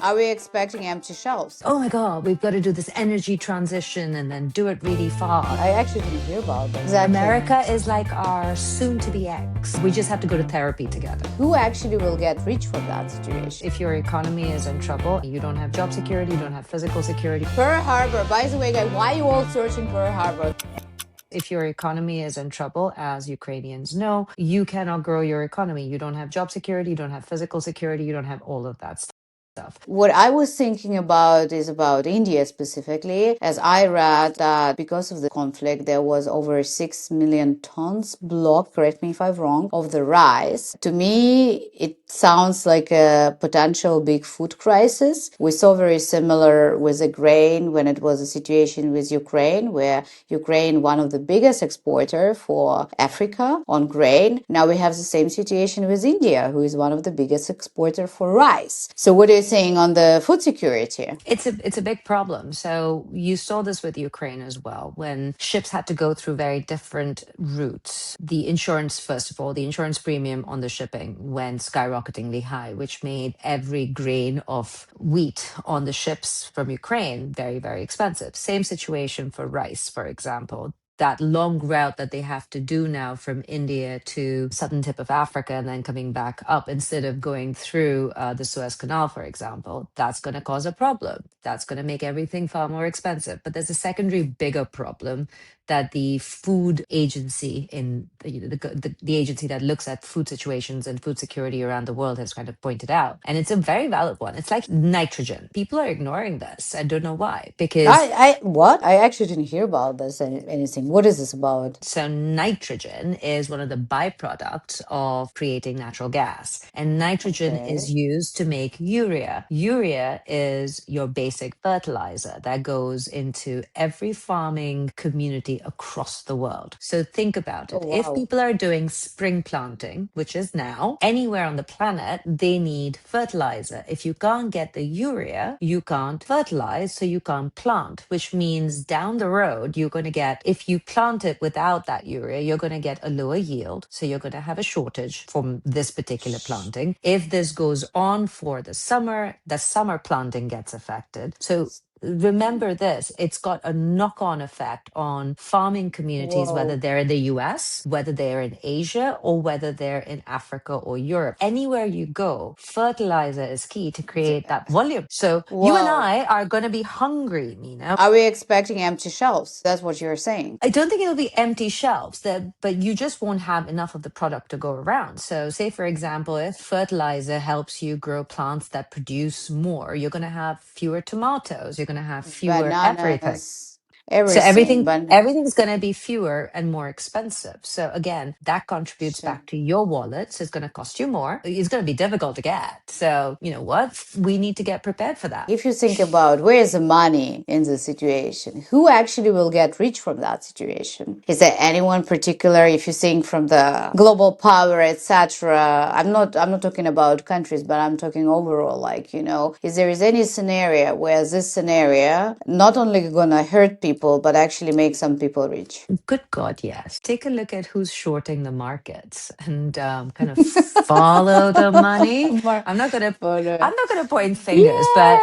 Are we expecting empty shelves? Oh my God, we've got to do this energy transition and then do it really fast. I actually didn't hear about that. Exactly. America is like our soon-to-be ex. We just have to go to therapy together. Who actually will get rich from that situation? If your economy is in trouble, you don't have job security, you don't have physical security. Pearl Harbor, by the way, guys, why are you all searching Pearl Harbor? If your economy is in trouble, as Ukrainians know, you cannot grow your economy. You don't have job security, you don't have physical security, you don't have all of that stuff. What I was thinking about is about India specifically, as I read that because of the conflict, there was over 6 million tons blocked, correct me if I'm wrong, of the rice. To me, it sounds like a potential big food crisis. We saw very similar with the grain when it was a situation with Ukraine, where Ukraine, one of the biggest exporter for Africa on grain. Now we have the same situation with India, who is one of the biggest exporter for rice. So what are you saying on the food security? It's a big problem. So you saw this with Ukraine as well, when ships had to go through very different routes. The insurance, first of all, the insurance premium on the shipping went skyrocketingly high, which made every grain of wheat on the ships from Ukraine very, very expensive. Same situation for rice, for example. That long route that they have to do now from India to southern tip of Africa and then coming back up instead of going through the Suez Canal, for example, that's going to cause a problem. That's going to make everything far more expensive. But there's a secondary, bigger problem that the food agency in the agency that looks at food situations and food security around the world has kind of pointed out. And it's a very valid one. It's like nitrogen. People are ignoring this. I don't know why. Because what? I actually didn't hear about this anything. What is this about? So nitrogen is one of the byproducts of creating natural gas. And nitrogen is used to make urea. Urea is your basic fertilizer that goes into every farming community across the world. So think about it. If people are doing spring planting, which is now, anywhere on the planet, they need fertilizer. If you can't get the urea, you can't fertilize, so you can't plant, which means down the road, you're going to get, if you plant it without that urea, you're going to get a lower yield. So you're going to have a shortage from this particular planting. If this goes on for the summer planting gets affected. So remember this, it's got a knock-on effect on farming communities, whether they're in the US, whether they're in Asia, or whether they're in Africa or Europe. Anywhere you go, fertilizer is key to create that volume. So you and I are going to be hungry, Nina. Are we expecting empty shelves? That's what you're saying. I don't think it'll be empty shelves, but you just won't have enough of the product to go around. So say, for example, if fertilizer helps you grow plants that produce more, you're going to have fewer tomatoes, you're going to have fewer everything. So everything's going to be fewer and more expensive. So again, that contributes back to your wallet. So it's going to cost you more. It's going to be difficult to get. So you know what? We need to get prepared for that. If you think about where is the money in the situation, who actually will get rich from that situation? Is there anyone particular? If you think from the global power, etc. I'm not talking about countries, but I'm talking overall. Like, is there any scenario where this scenario not only gonna hurt people, but actually make some people rich? Good God, yes. Take a look at who's shorting the markets and kind of follow the money. I'm not gonna point fingers, but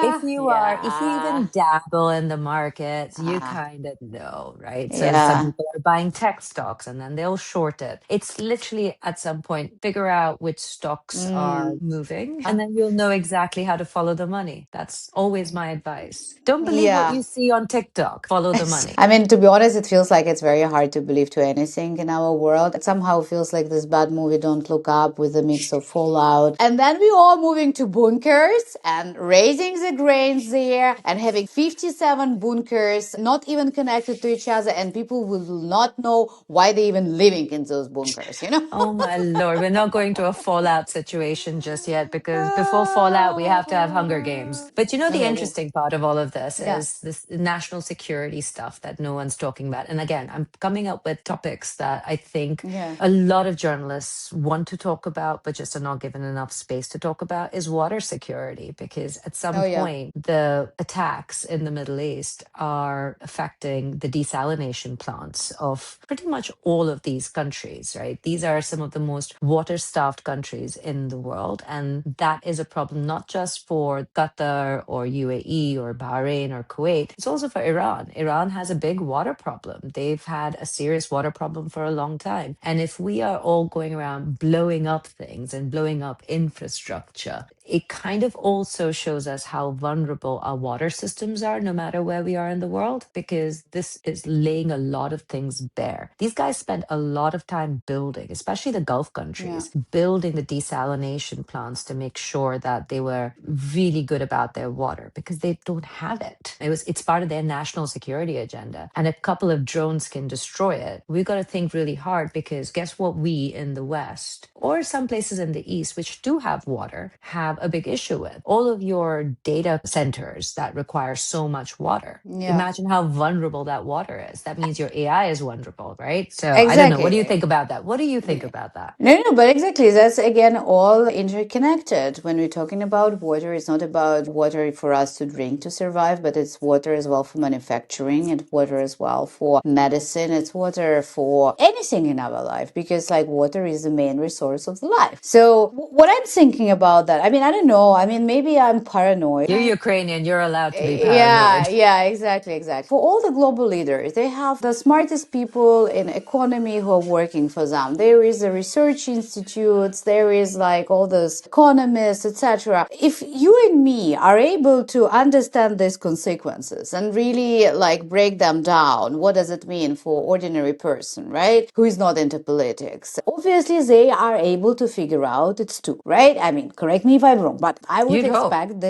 if you even dabble in the markets, you kind of know, right? So some people are buying tech stocks and then they'll short it. It's literally at some point, figure out which stocks are moving and then you'll know exactly how to follow the money. That's always my advice. Don't believe what you see on TikTok. Follow the money. I mean, to be honest, it feels like it's very hard to believe to anything in our world. It somehow feels like this bad movie Don't Look Up with a mix of Fallout. And then we all moving to bunkers and raising the grains there and having 57 bunkers not even connected to each other, and people will not know why they're even living in those bunkers, Oh my Lord, we're not going to a Fallout situation just yet, because before Fallout, we have to have Hunger Games. But the interesting part of all of this is this national security stuff that no one's talking about. And again, I'm coming up with topics that I think a lot of journalists want to talk about, but just are not given enough space to talk about, is water security. Because at some point, point, the attacks in the Middle East are affecting the desalination plants of pretty much all of these countries, right? These are some of the most water-starved countries in the world. And that is a problem not just for Qatar or UAE or Bahrain or Kuwait, it's also for Iran. Iran has a big water problem. They've had a serious water problem for a long time. And if we are all going around blowing up things and blowing up infrastructure, it kind of also shows us how vulnerable our water systems are, no matter where we are in the world, because this is laying a lot of things bare. These guys spend a lot of time building, especially the Gulf countries, building the desalination plants to make sure that they were really good about their water, because they don't have it. It's part of their national security agenda. And a couple of drones can destroy it. We've got to think really hard, because guess what, we in the West, or some places in the East, which do have water, have a big issue with? All of your data centers that require so much water. Imagine how vulnerable that water is. That means your AI is vulnerable, right? So I don't know. What do you think about that? What do you think about that? No, but exactly. That's again all interconnected. When we're talking about water, it's not about water for us to drink to survive, but it's water as well for manufacturing, and water as well for medicine. It's water for anything in our life, because like water is the main resource of the life. So what I'm thinking about that, I mean, I don't know. I mean, maybe I'm paranoid. You're Ukrainian. You're allowed to be paranoid. Yeah, exactly. For all the global leaders, they have the smartest people in economy who are working for them. There is a research institutes, there is like all those economists, etc. If you and me are able to understand these consequences and really like break them down, what does it mean for ordinary person, right? Who is not into politics? Obviously, they are able to figure out it's true, right? I mean, correct me if I'm wrong, but I would expect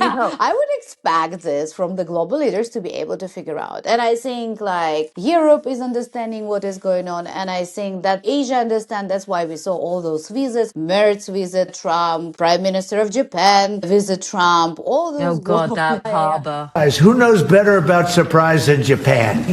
I would expect this from the global leaders to be able to figure out. And I think like Europe is understanding what is going on. And I think that Asia understands. That's why we saw all those visits. Merz visit Trump, Prime Minister of Japan visit Trump, all those Oh God, that harbor. Who knows better about surprise than Japan?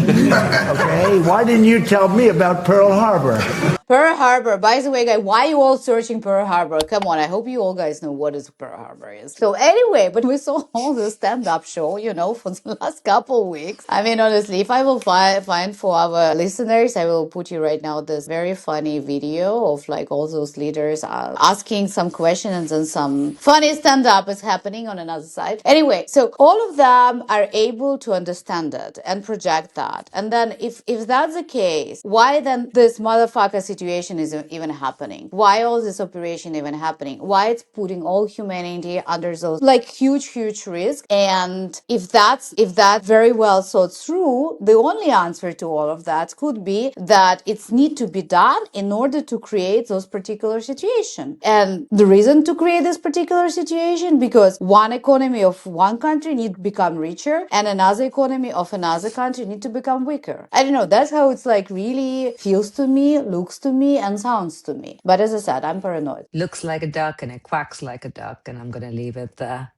Okay, why didn't you tell me about Pearl Harbor? Pearl Harbor. By the way, guys, why are you all searching Pearl Harbor? Come on, I hope you all guys know what is Pearl Harbor is. So anyway, but we saw all the stand-up show, for the last couple weeks. I mean, honestly, if I will find for our listeners, I will put you right now this very funny video of like all those leaders asking some questions, and some funny stand-up is happening on another side. Anyway, so all of them are able to understand it and project that. And then if that's the case, why then this motherfucker situation is even happening? Why all this operation even happening? Why it's putting all humanity under those like huge risk? And if that very well thought through, the only answer to all of that could be that it's need to be done in order to create those particular situation. And the reason to create this particular situation, because one economy of one country need to become richer, and another economy of another country need to become weaker. I don't know. That's how it's like really feels to me, looks to me, and sounds to me. But as I said, I'm paranoid. Looks like a duck and it quacks like a duck, and I'm gonna leave it there.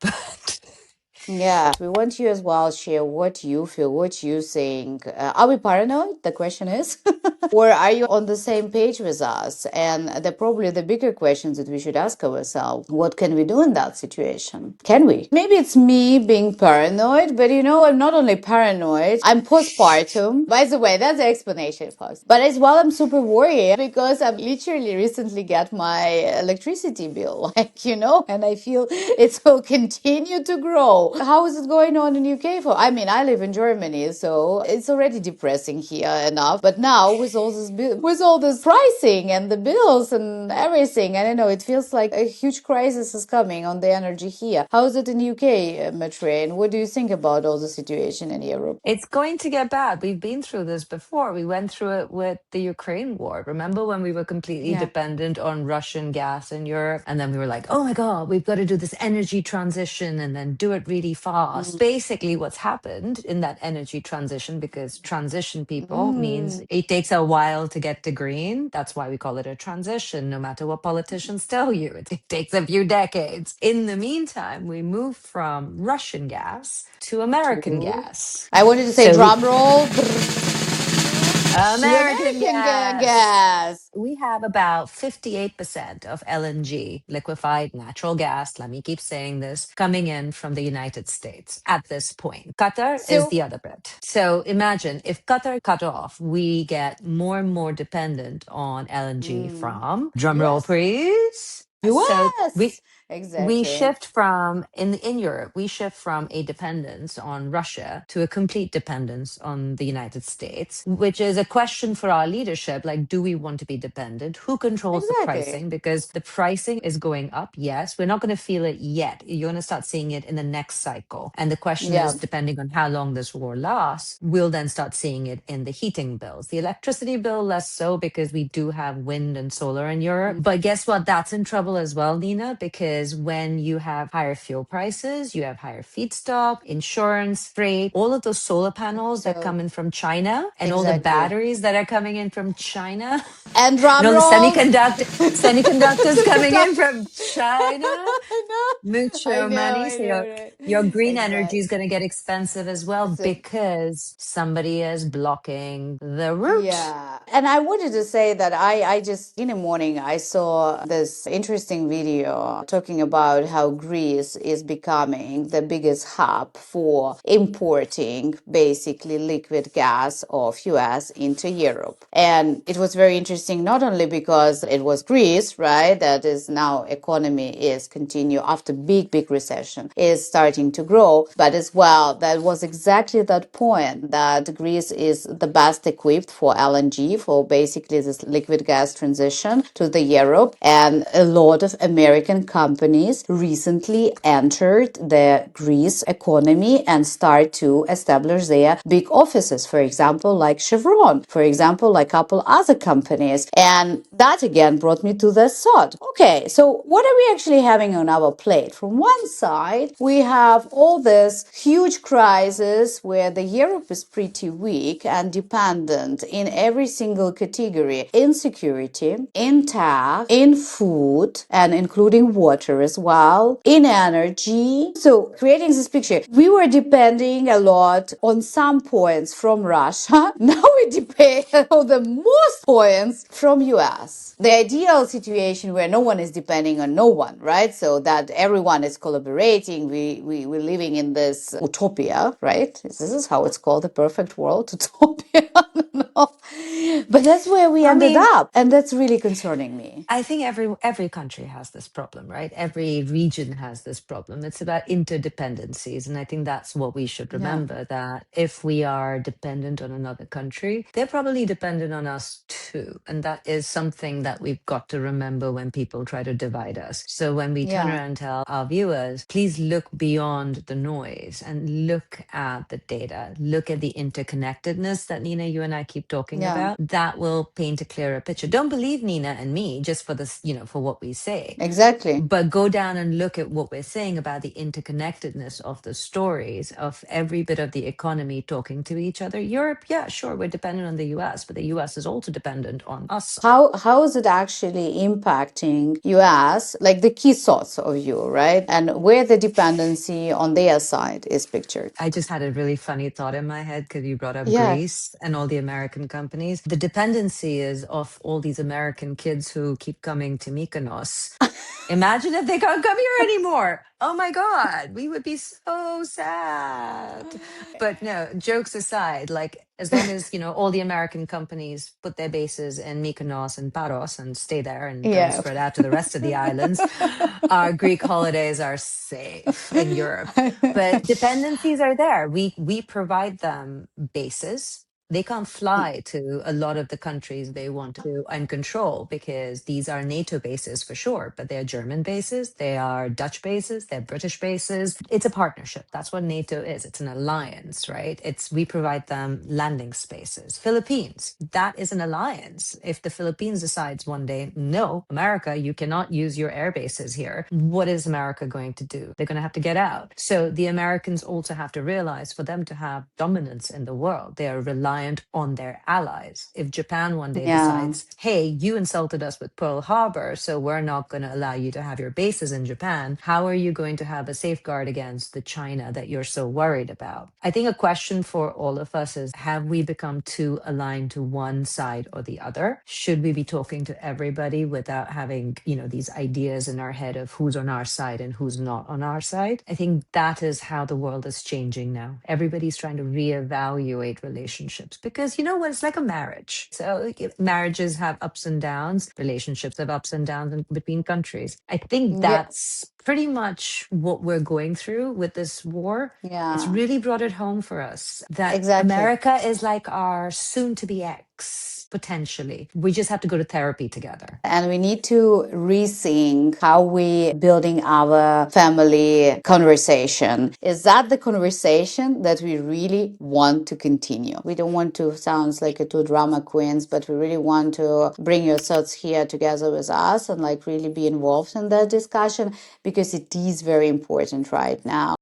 Yeah, we want you as well share what you feel, what you think. Are we paranoid? The question is. Or are you on the same page with us? And probably the bigger questions that we should ask ourselves, what can we do in that situation? Can we? Maybe it's me being paranoid, but I'm not only paranoid, I'm postpartum. By the way, that's the explanation first. But as well, I'm super worried because I've literally recently got my electricity bill, and I feel it will continue to grow. How is it going on in UK for? I mean, I live in Germany, so it's already depressing here enough. But now with all this pricing and the bills and everything, I don't know, it feels like a huge crisis is coming on the energy here. How is it in UK, Matrine? What do you think about all the situation in Europe? It's going to get bad. We've been through this before. We went through it with the Ukraine war. Remember when we were completely dependent on Russian gas in Europe? And then we were like, oh my God, we've got to do this energy transition and then do it really fast. Basically, what's happened in that energy transition, because transition people means it takes a while to get to green. That's why we call it a transition, no matter what politicians tell you. It takes a few decades. In the meantime, we moved from Russian gas to American gas. I wanted to say drum roll. The American American gas. gas. We have about 58% of LNG, liquefied natural gas, let me keep saying this, coming in from the United States at this point. Qatar is So, the other bit. So imagine if Qatar cut off, we get more and more dependent on LNG from, drumroll US. please. So US. we Exactly. shift from in Europe, we shift from a dependence on Russia to a complete dependence on the United States, which is a question for our leadership. Like, do we want to be dependent? Who controls the Exactly. pricing? Because the pricing is going up. Yes, we're not going to feel it yet. You're going to start seeing it in the next cycle. And the question is, Yeah. depending on how long this war lasts, we'll then start seeing it in the heating bills. The electricity bill, less so, because we do have wind and solar in Europe. But guess what? That's in trouble as well, Nina, because when you have higher fuel prices, you have higher feedstock, insurance, freight, all of those solar panels that come So, in from China and all the exactly. batteries that are coming in from China And and drum all the rolls. semiconductors coming in from China. I know. I Mucho know. money. I So know. your Right? green energy is Exactly. going to get expensive as well So, because somebody is blocking the route. yeah. And I wanted to say that I just, in the morning, I saw this interesting video talking about how Greece is becoming the biggest hub for importing basically liquid gas of US into Europe. And it was very interesting, not only because it was Greece, right, that is now economy is continue after big recession is starting to grow, but as well, that was exactly that point that Greece is the best equipped for LNG, for basically this liquid gas transition to the Europe. And a lot of American companies recently entered the Greece economy and start to establish their big offices, for example, like Chevron, for example, like a couple other companies. And that again brought me to the thought, okay, so what are we actually having on our plate? From one side, we have all this huge crisis where the Europe is pretty weak and dependent in every single category, in security, in tax, in food, and including water as well, in energy. So creating this picture, we were depending a lot on some points from Russia. Now we depend on the most points from US. The ideal situation where no one is depending on no one, right? So that everyone is collaborating. We're living in this utopia, right? This is how it's called, the perfect world, utopia. I don't know. But that's where we I ended mean, up. And that's really concerning me. I think every country has this problem, right? Every region has this problem. It's about interdependencies, and I think that's what we should Yeah. remember, that if we are dependent on another country, they're probably dependent on us too. And that is something that we've got to remember when people try to divide us. So when we turn Yeah. around and tell our viewers, please look beyond the noise and look at the data, look at the interconnectedness that Nina, you and I keep talking Yeah. about, that will paint a clearer picture. Don't believe Nina and me just for this, for what we say, Exactly. but go down and look at what we're saying about the interconnectedness of the stories of every bit of the economy talking to each other. Europe, yeah, sure, we're dependent on the US, but the US is also dependent on us. How is it actually impacting US, like the key thoughts of you, right? And where the dependency on their side is pictured. I just had a really funny thought in my head because you brought up Yeah. Greece and all the American companies. The dependency is of all these American kids who keep coming to Mykonos. Imagine if they can't come here anymore. Oh my God, we would be so sad. But no, jokes aside, like as long as, all the American companies put their bases in Mykonos and Paros and stay there and don't Yeah. spread out to the rest of the islands, our Greek holidays are safe in Europe. But dependencies are there. We provide them bases. They can't fly to a lot of the countries they want to and control because these are NATO bases for sure, but they're German bases, they are Dutch bases, they're British bases. It's a partnership. That's what NATO is. It's an alliance, right? We provide them landing spaces. Philippines, that is an alliance. If the Philippines decides one day, no, America, you cannot use your air bases here, what is America going to do? They're going to have to get out. So the Americans also have to realize for them to have dominance in the world, they are relying reliant on their allies. If Japan one day Yeah. decides, hey, you insulted us with Pearl Harbor, so we're not going to allow you to have your bases in Japan, how are you going to have a safeguard against the China that you're so worried about? I think a question for all of us is, have we become too aligned to one side or the other? Should we be talking to everybody without having, these ideas in our head of who's on our side and who's not on our side? I think that is how the world is changing now. Everybody's trying to reevaluate relationships because you know what? It's like a marriage. So marriages have ups and downs, relationships have ups and downs between countries. I think Yeah. that's pretty much what we're going through with this war. It's Yeah. really brought it home for us that Exactly. America is like our soon to be ex, potentially. We just have to go to therapy together. And we need to rethink how we building our family conversation. Is that the conversation that we really want to continue? We don't want to sound like a two drama queens, but we really want to bring your thoughts here together with us and like really be involved in that discussion because it is very important right now.